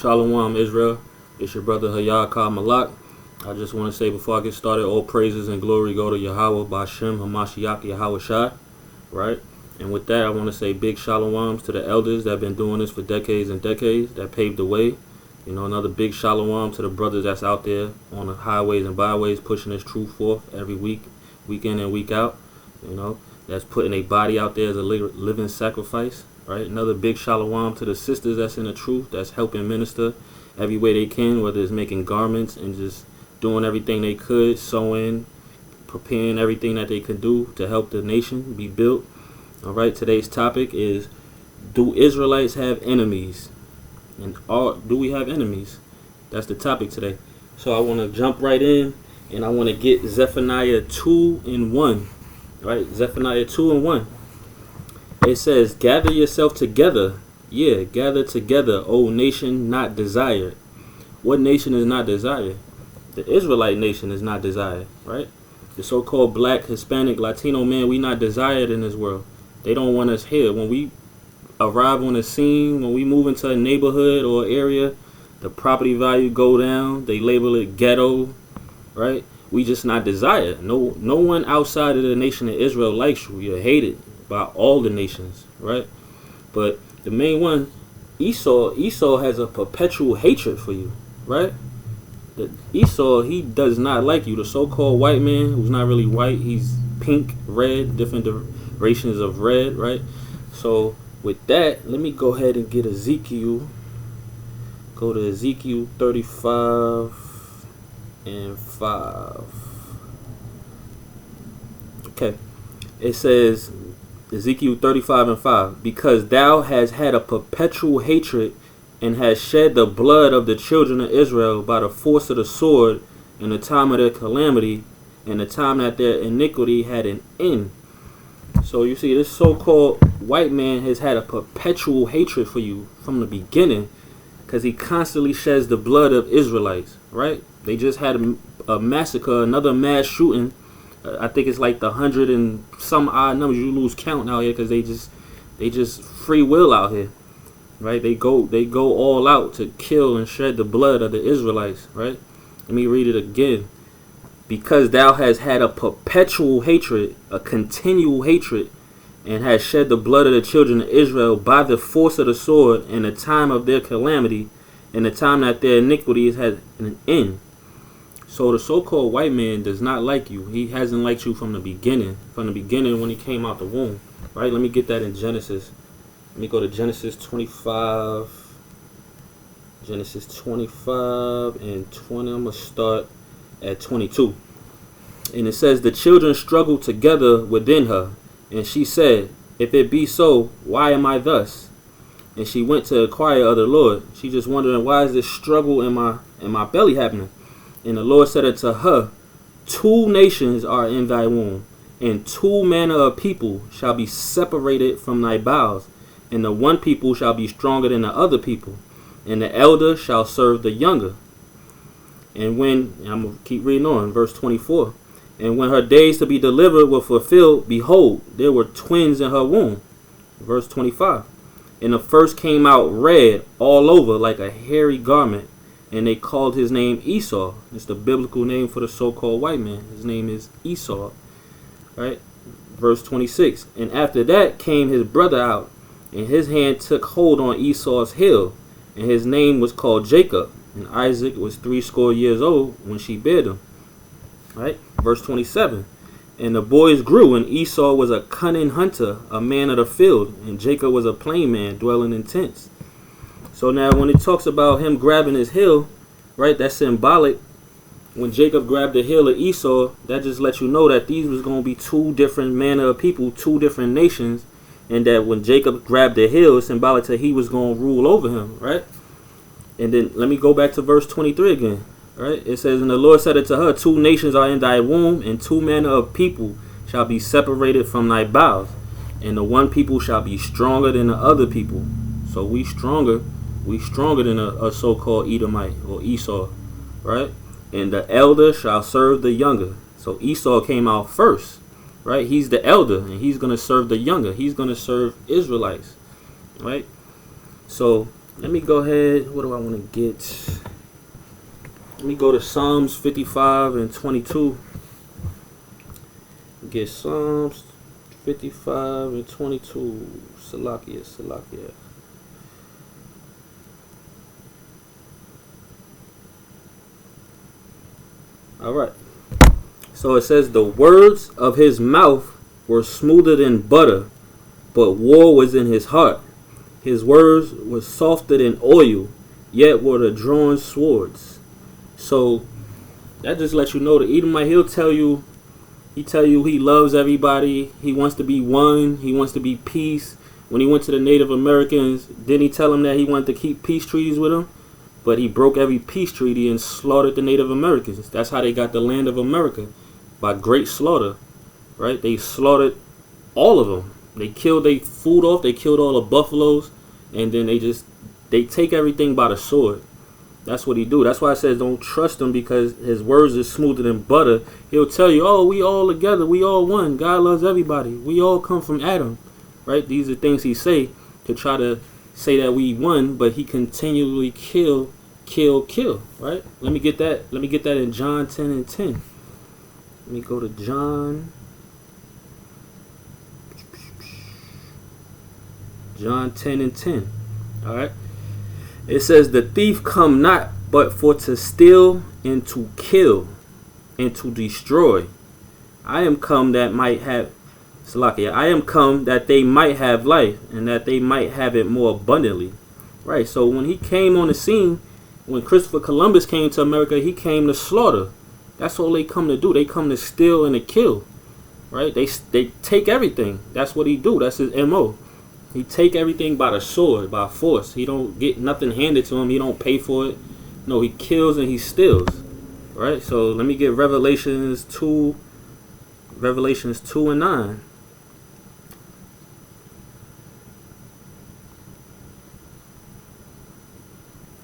Shalom Israel, it's your brother Hayakah Malak. I just want to say before I get started, all praises and glory go to Yahweh, Bashem, Hamashiach, Yahweh Shai, right? And with that, I want to say big shaloms to the elders that have been doing this for decades and decades, that paved the way. You know, another big shalom to the brothers that's out there on the highways and byways pushing this truth forth every week, week in and week out. You know, that's putting a body out there as a living sacrifice, right? Another big shalom to the sisters that's in the truth, that's helping minister every way they can, whether it's making garments and just doing everything they could, sewing, preparing everything that they could do to help the nation be built. All right, today's topic is, do Israelites have enemies? And do we have enemies? That's the topic today. So I want to jump right in, and I want to get Zephaniah 2:1. Right, Zephaniah 2:1. It says, gather yourself together. Yeah, gather together, O nation not desired. What nation is not desired? The Israelite nation is not desired, right? The so-called black, Hispanic, Latino man, we not desired in this world. They don't want us here. When we arrive on the scene, when we move into a neighborhood or area, the property value go down. They label it ghetto, right? We just not desired. No one outside of the nation of Israel likes you. You're hated by all the nations, right? But the main one, Esau has a perpetual hatred for you, right? Esau, he does not like you. The so-called white man, who's not really white, he's pink, red, different durations of red, right? So with that, let me go ahead and get Ezekiel. Go to Ezekiel 35:5. Okay. It says, Ezekiel 35:5, because thou hast had a perpetual hatred and hast shed the blood of the children of Israel by the force of the sword in the time of their calamity and the time that their iniquity had an end. So you see, this so-called white man has had a perpetual hatred for you from the beginning, because he constantly sheds the blood of Israelites, right? They just had a massacre, another mass shooting. I think it's like the 100 and some odd numbers. You lose count out here because they just free will out here, right? They go all out to kill and shed the blood of the Israelites, right? Let me read it again. Because thou hast had a perpetual hatred, a continual hatred, and hast shed the blood of the children of Israel by the force of the sword in the time of their calamity, in the time that their iniquities had an end. So the so-called white man does not like you. He hasn't liked you from the beginning. From the beginning when he came out the womb. Right? Let me get that in Genesis. Let me go to Genesis 25. Genesis 25 and 20. I'm going to start at 22. And it says, the children struggled together within her. And she said, if it be so, why am I thus? And she went to inquire of the Lord. She just wondering, why is this struggle in my belly happening? And the Lord said unto her, 2 nations are in thy womb, and 2 manner of people shall be separated from thy bowels, and the one people shall be stronger than the other people, and the elder shall serve the younger. And I'm going to keep reading on, verse 24. And when her days to be delivered were fulfilled, behold, there were twins in her womb. Verse 25. And the first came out red all over like a hairy garment, and they called his name Esau. It's the biblical name for the so-called white man. His name is Esau. Right? Verse 26. And after that came his brother out, and his hand took hold on Esau's heel, and his name was called Jacob. And Isaac was 80 years old when she bare him. Right? Verse 27. And the boys grew, and Esau was a cunning hunter, a man of the field, and Jacob was a plain man, dwelling in tents. So now when it talks about him grabbing his heel, right, that's symbolic. When Jacob grabbed the heel of Esau, that just lets you know that these was going to be 2 different manner of people, 2 different nations, and that when Jacob grabbed the heel, it's symbolic that he was going to rule over him, right? And then let me go back to verse 23 again, right? It says, and the Lord said unto her, 2 nations are in thy womb, and 2 manner of people shall be separated from thy bowels, and the one people shall be stronger than the other people. So we stronger than a so-called Edomite or Esau, right? And the elder shall serve the younger. So Esau came out first, right? He's the elder, and he's going to serve the younger. He's going to serve Israelites, right? So Let me go ahead. What do I want to get? Let me go to Psalms 55 and 22. Get Psalms 55 and 22. Salakia. All right. So it says, the words of his mouth were smoother than butter, but war was in his heart. His words were softer than oil, yet were the drawn swords. So that just lets you know that Edomite, he'll tell you he loves everybody. He wants to be one. He wants to be peace. When he went to the Native Americans, didn't he tell them that he wanted to keep peace treaties with them? But he broke every peace treaty and slaughtered the Native Americans. That's how they got the land of America, by great slaughter, right? They slaughtered all of them. They killed their food off. They killed all the buffaloes, and then they take everything by the sword. That's what he do. That's why I says don't trust him, because his words is smoother than butter. He'll tell you, oh, we all together. We all one. God loves everybody. We all come from Adam, right? These are things he say to try to say that we won, but he continually kill, right? Let me get that in John 10 and 10. Let me go to John 10 and 10. All right. It says, the thief come not but for to steal and to kill and to destroy. I am come that they might have life, and that they might have it more abundantly. Right. So when he came on the scene, when Christopher Columbus came to America, he came to slaughter. That's all they come to do. They come to steal and to kill. Right. They take everything. That's what he do. That's his MO. He take everything by the sword, by force. He don't get nothing handed to him. He don't pay for it. No, he kills and he steals. Right? So let me get Revelations 2 and 9.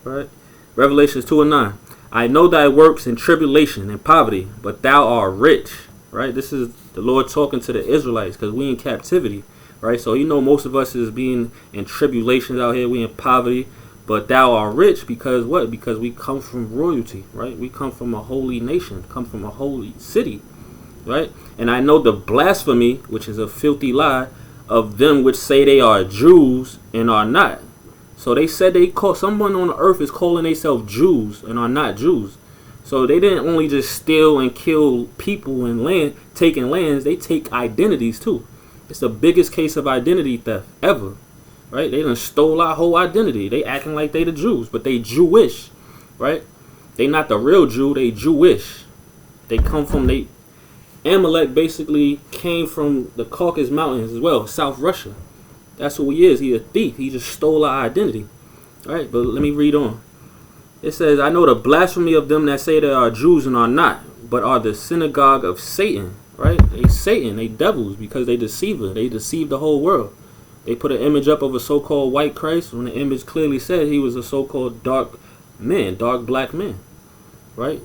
Right? Revelations 2 and 9. I know thy works in tribulation and poverty, but thou art rich. Right? This is the Lord talking to the Israelites, because we in captivity. Right, so most of us is being in tribulations out here. We in poverty, but thou art rich, because what? Because we come from royalty, right? We come from a holy nation, come from a holy city, right? And I know the blasphemy, which is a filthy lie, of them which say they are Jews and are not. So they said someone on the earth is calling themselves Jews and are not Jews. So they didn't only just steal and kill people and taking lands. They take identities too. It's the biggest case of identity theft ever, right? They done stole our whole identity. They acting like they the Jews, but they Jewish, right? They not the real Jew, they Jewish. They come from, Amalek basically came from the Caucasus Mountains as well, South Russia. That's who he is. He a thief. He just stole our identity, all right? But let me read on. It says, I know the blasphemy of them that say they are Jews and are not, but are the synagogue of Satan. Right? They Satan, they devils, because they deceiver. They deceive the whole world. They put an image up of a so-called white Christ when the image clearly said he was a so-called dark black man. Right?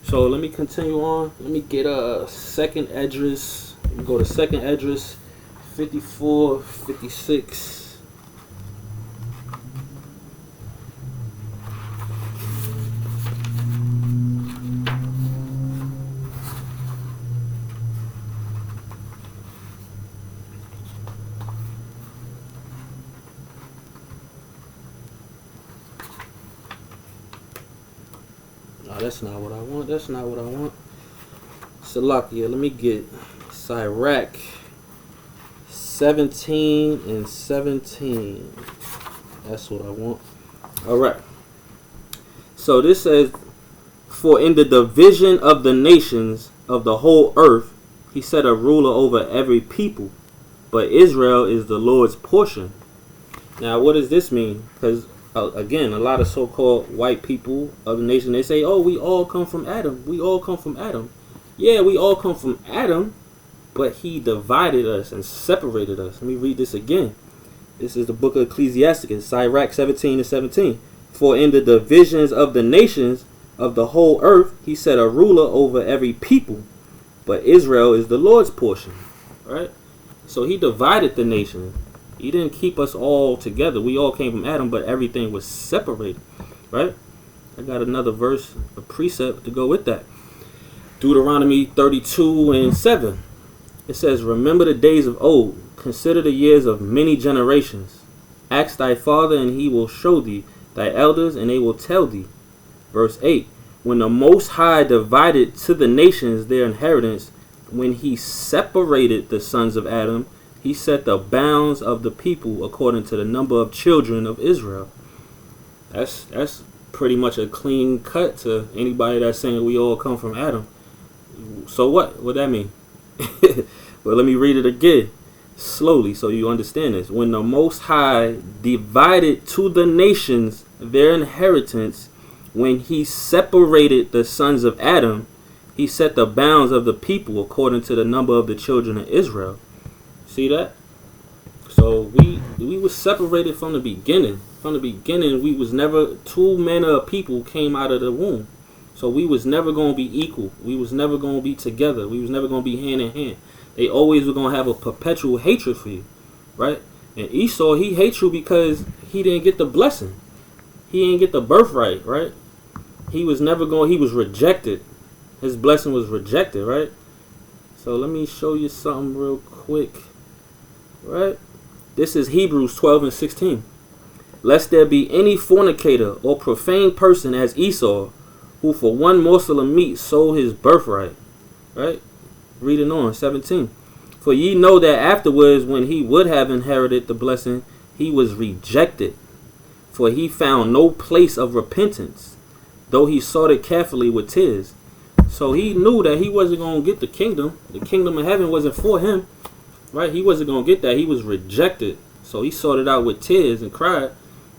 So let me continue on. Let me get a second address. Let me go to second address 54, 56. That's not what I want. That's not what I want. Salakia, let me get Sirach 17 and 17. That's what I want. Alright. So this says, for in the division of the nations of the whole earth, he set a ruler over every people, but Israel is the Lord's portion. Now, what does this mean? Because again, a lot of so-called white people of the nation, they say, oh, we all come from Adam. We all come from Adam. Yeah, we all come from Adam, but he divided us and separated us. Let me read this again. This is the book of Ecclesiasticus, Sirach 17 and 17. For in the divisions of the nations of the whole earth, he set a ruler over every people, but Israel is the Lord's portion. Right? So he divided the nation. He didn't keep us all together. We all came from Adam, but everything was separated, right? I got another verse, a precept to go with that. Deuteronomy 32:7. It says, remember the days of old, consider the years of many generations. Ask thy father, and he will show thee, thy elders, and they will tell thee. Verse 8, when the Most High divided to the nations their inheritance, when he separated the sons of Adam, he set the bounds of the people according to the number of children of Israel. That's pretty much a clean cut to anybody that's saying we all come from Adam. So what? What that mean? Well, let me read it again slowly so you understand this. When the Most High divided to the nations their inheritance, when he separated the sons of Adam, he set the bounds of the people according to the number of the children of Israel. See that? So we was separated from the beginning. From the beginning, we was never, two manner of people came out of the womb. So we was never going to be equal. We was never going to be together. We was never going to be hand in hand. They always were going to have a perpetual hatred for you, right? And Esau, he hates you because he didn't get the blessing. He didn't get the birthright, right? He was never going, he was rejected. His blessing was rejected, right? So let me show you something real quick, right? This is Hebrews 12:16. Lest there be any fornicator or profane person as Esau, who for one morsel of meat sold his birthright, right? Reading on, 17. For ye know that afterwards, when he would have inherited the blessing, he was rejected. For he found no place of repentance, though he sought it carefully with tears. So he knew that he wasn't going to get the kingdom. The kingdom of heaven wasn't for him, right? He wasn't going to get that. He was rejected. So he sought it out with tears and cried.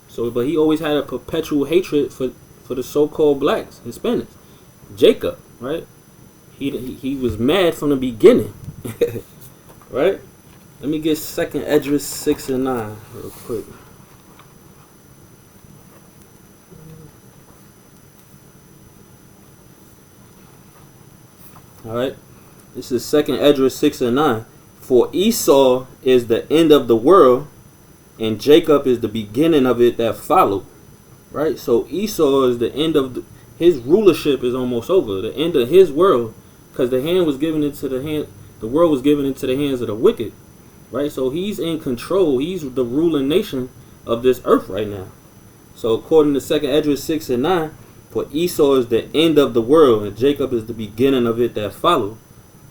So, but he always had a perpetual hatred for the so-called blacks, Hispanics. Jacob, right? He was mad from the beginning, right? Let me get 2nd Esdras 6:9 real quick. All right, this is 2nd Esdras 6:9. For Esau is the end of the world, and Jacob is the beginning of it that followed. Right, so Esau is the end of his rulership is almost over. The end of his world, because the world was given into the hands of the wicked. Right, so he's in control. He's the ruling nation of this earth right now. So according to 2nd Esdras 6:9, for Esau is the end of the world, and Jacob is the beginning of it that followed.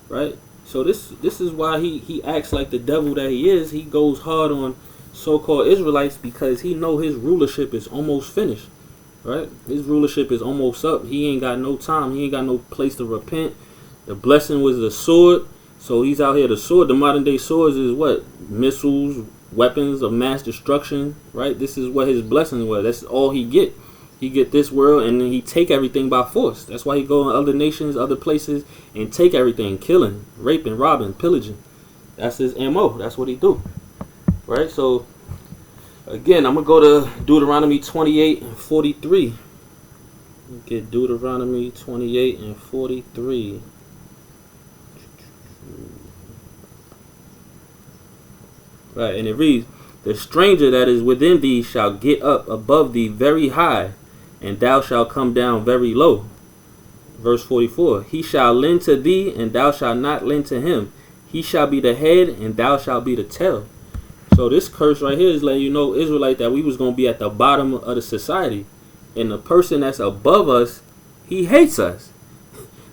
Right, so this is why he acts like the devil that he is. He goes hard on so-called Israelites because he know his rulership is almost finished, right? His rulership is almost up. He ain't got no time. He ain't got no place to repent. The blessing was the sword, so he's out here. The sword, the modern day swords is what? Missiles, weapons of mass destruction, right? This is what his blessing was. That's all he get. He get this world, and then he take everything by force. That's why he go in other nations, other places, and take everything, killing, raping, robbing, pillaging. That's his MO. That's what he do. Right, so again, I'm gonna go to Deuteronomy 28:43. Get Deuteronomy 28:43. Right, and it reads, the stranger that is within thee shall get up above thee very high, and thou shalt come down very low. Verse 44, he shall lend to thee, and thou shalt not lend to him. He shall be the head, and thou shalt be the tail. So this curse right here is letting you know, Israelite, that we was going to be at the bottom of the society. And the person that's above us, he hates us.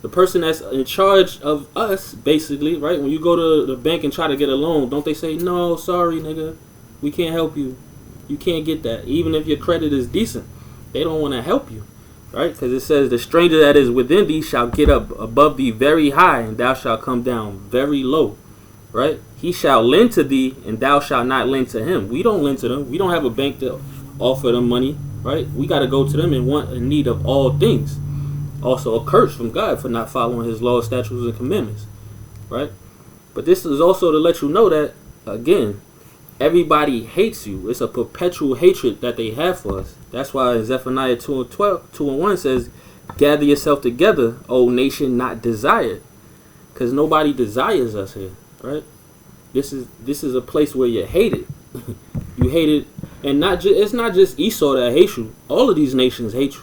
The person that's in charge of us, basically, right? When you go to the bank and try to get a loan, don't they say, no, sorry, nigga, we can't help you. You can't get that. Even if your credit is decent, they don't want to help you, right? Because it says, the stranger that is within thee shall get up above thee very high, and thou shalt come down very low. Right? He shall lend to thee, and thou shalt not lend to him. We don't lend to them. We don't have a bank to offer them money. Right? We got to go to them and want in need of all things. Also a curse from God for not following his laws, statutes, and commandments. Right? But this is also to let you know that, again, everybody hates you. It's a perpetual hatred that they have for us. That's why Zephaniah 2:1 says, gather yourself together, O nation not desired. Because nobody desires us here. Right? This is a place where you're hated. You hated, and it's not just Esau that hates you. All of these nations hate you,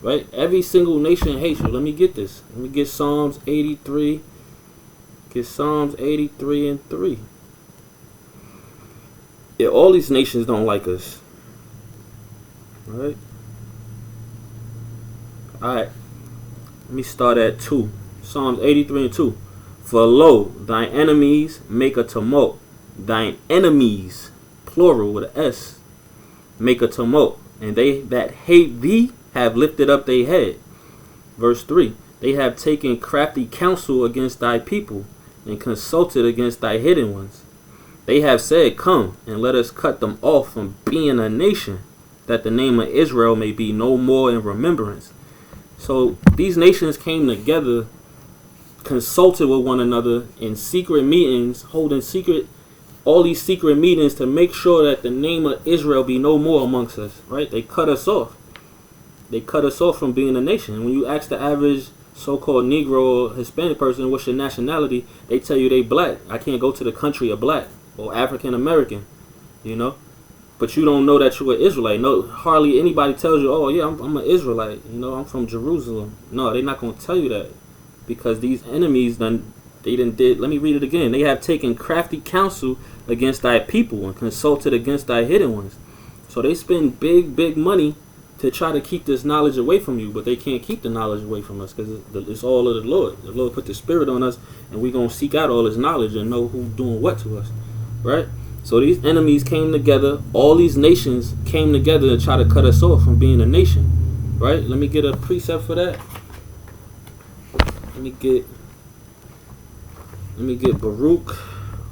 right? Every single nation hates you. Let me get this. Let me get Psalms 83. Get Psalms 83 and 3. Yeah, all these nations don't like us. Alright? Alright. Let me start at 2. Psalms 83 and 2. For lo, thine enemies make a tumult. Thine enemies, plural with an S, make a tumult. And they that hate thee have lifted up their head. Verse 3. They have taken crafty counsel against thy people, and consulted against thy hidden ones. They have said, come, and let us cut them off from being a nation, that the name of Israel may be no more in remembrance. So these nations came together, consulted with one another in secret meetings, holding all these secret meetings to make sure that the name of Israel be no more amongst us, right? They cut us off. They cut us off from being a nation. When you ask the average so-called Negro or Hispanic person, what's your nationality? They tell you they black. I can't go to the country of black or African American, you know. But you don't know that you're an Israelite. No, hardly anybody tells you, oh yeah, I'm an Israelite. You know, I'm from Jerusalem. No, they're not gonna tell you that, because these enemies let me read it again. They have taken crafty counsel against thy people and consulted against thy hidden ones. So they spend big money to try to keep this knowledge away from you, but they can't keep the knowledge away from us, because it's all of the Lord. The Lord put the Spirit on us, and we're going to seek out all His knowledge and know who's doing what to us, right? So these enemies came together. All these nations came together to try to cut us off from being a nation, right? Let me get a precept for that. Let me get Baruch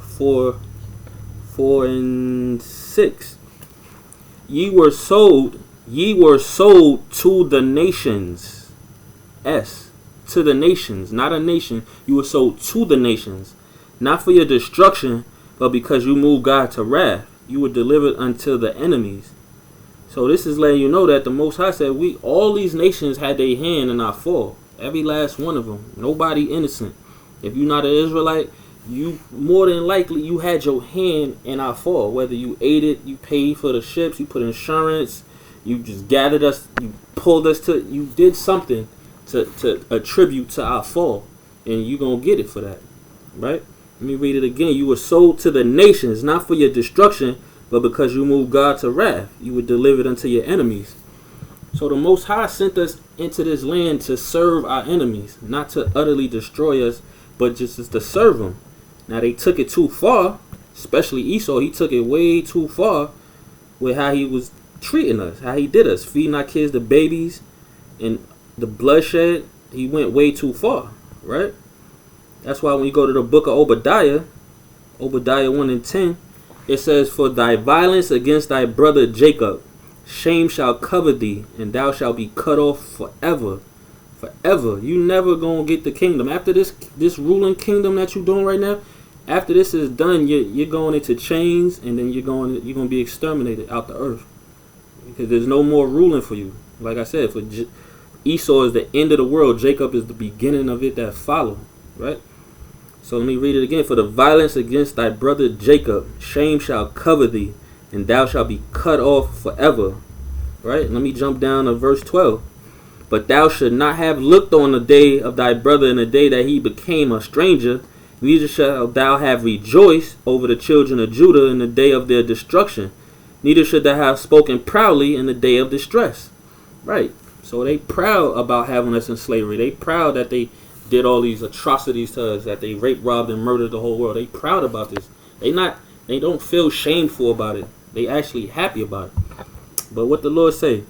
4 and 6. Ye were sold to the nations. To the nations, not a nation. You were sold to the nations, not for your destruction, but because you moved God to wrath. You were delivered unto the enemies. So this is letting you know that the Most High said all these nations had their hand in our fall. Every last one of them. Nobody innocent. If you're not an Israelite, you more than likely you had your hand in our fall. Whether you ate it, you paid for the ships, you put insurance, you just gathered us, you pulled us to, you did something to attribute to our fall, and you gonna get it for that, right? Let me read it again. You were sold to the nations, not for your destruction, but because you moved God to wrath. You were delivered unto your enemies. So the Most High sent us into this land to serve our enemies, not to utterly destroy us, but just to serve them. Now they took it too far, especially Esau. He took it way too far with how he was treating us, how he did us, feeding our kids, the babies, and the bloodshed. He went way too far, right? That's why when you go to the book of Obadiah 1 and 10, it says, for thy violence against thy brother Jacob, shame shall cover thee, and thou shalt be cut off forever. Forever. You never gonna get the kingdom. After this ruling kingdom that you're doing right now, after this is done, you're going into chains, and then you're gonna be exterminated out the earth, because there's no more ruling for you. Like I said, for Esau is the end of the world. Jacob is the beginning of it that follow, right? So let me read it again. For the violence against thy brother Jacob, shame shall cover thee, and thou shalt be cut off forever. Right? Let me jump down to verse 12. But thou should not have looked on the day of thy brother in the day that he became a stranger, neither shalt thou have rejoiced over the children of Judah in the day of their destruction, neither should thou have spoken proudly in the day of distress. Right? So they proud about having us in slavery. They proud that they did all these atrocities to us, that they raped, robbed, and murdered the whole world. They proud about this. They don't feel shameful about it. They actually happy about it. But what the Lord say,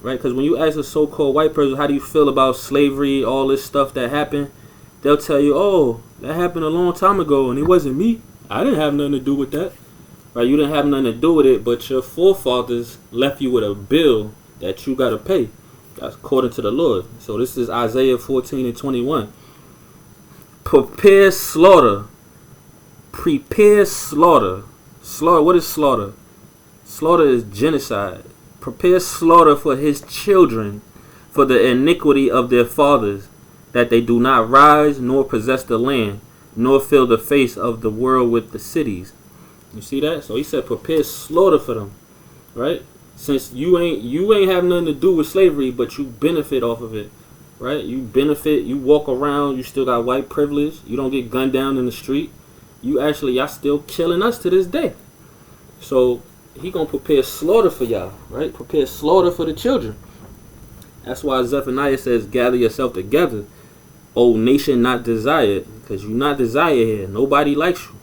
right? Because when you ask a so-called white person, how do you feel about slavery, all this stuff that happened, they'll tell you, oh, that happened a long time ago, and it wasn't me. I didn't have nothing to do with that. Right? You didn't have nothing to do with it, but your forefathers left you with a bill that you got to pay. That's according to the Lord. So this is Isaiah 14 and 21. Prepare slaughter. Prepare slaughter. Slaughter. What is slaughter? Slaughter is genocide. Prepare slaughter for his children, for the iniquity of their fathers, that they do not rise nor possess the land, nor fill the face of the world with the cities. You see that? So he said, prepare slaughter for them, right? Since you ain't have nothing to do with slavery, but you benefit off of it, right? You benefit. You walk around. You still got white privilege. You don't get gunned down in the street. Y'all still killing us to this day. So he gonna prepare slaughter for y'all, right? Prepare slaughter for the children. That's why Zephaniah says, gather yourself together, O nation not desired, because you not desired here. Nobody likes you,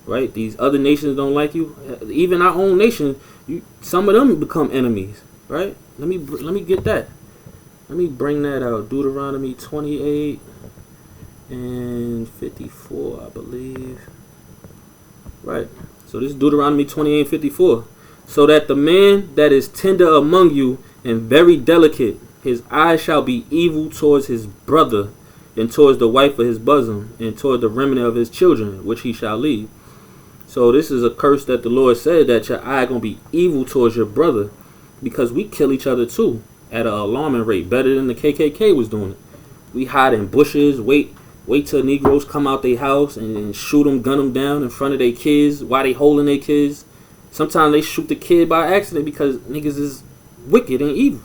right? These other nations don't like you. Even our own nation, some of them become enemies, right? Let me get that. Let me bring that out. Deuteronomy 28 and 54, I believe. Right. So this is Deuteronomy 28 and 54. So that the man that is tender among you and very delicate, his eyes shall be evil towards his brother, and towards the wife of his bosom, and toward the remnant of his children, which he shall leave. So this is a curse that the Lord said, that your eye gonna be evil towards your brother, because we kill each other too at an alarming rate, better than the KKK was doing it. We hide in bushes, wait till Negroes come out their house and shoot them, gun them down in front of their kids while they holding their kids. Sometimes they shoot the kid by accident because niggas is wicked and evil.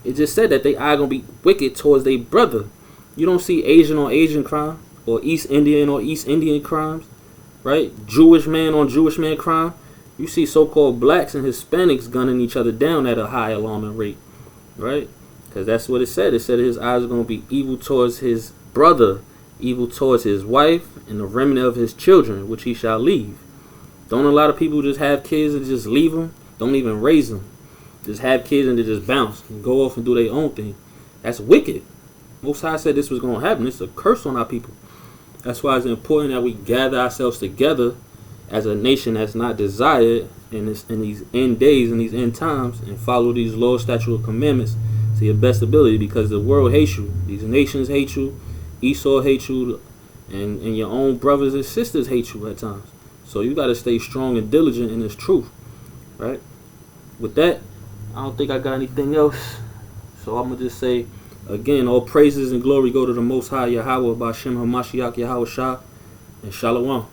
It just said that they eye gonna be wicked towards their brother. You don't see Asian on Asian crime, or East Indian on East Indian crimes, right? Jewish man on Jewish man crime. You see so-called blacks and Hispanics gunning each other down at a high alarming rate, right? Because that's what it said. It said his eyes are going to be evil towards his brother, evil towards his wife, and the remnant of his children, which he shall leave. Don't a lot of people just have kids and just leave them? Don't even raise them. Just have kids and they just bounce and go off and do their own thing. That's wicked. Most High said this was going to happen. It's a curse on our people. That's why it's important that we gather ourselves together as a nation that's not desired in these end days, in these end times, and follow these laws, statutes, and commandments to your best ability, because the world hates you. These nations hate you. Esau hates you. And your own brothers and sisters hate you at times. So you got to stay strong and diligent in this truth, right? With that, I don't think I got anything else. So I'm going to just say, again, all praises and glory go to the Most High Yahweh, Ba'Shem HaMashiach Yahweh Shah, and Shalom.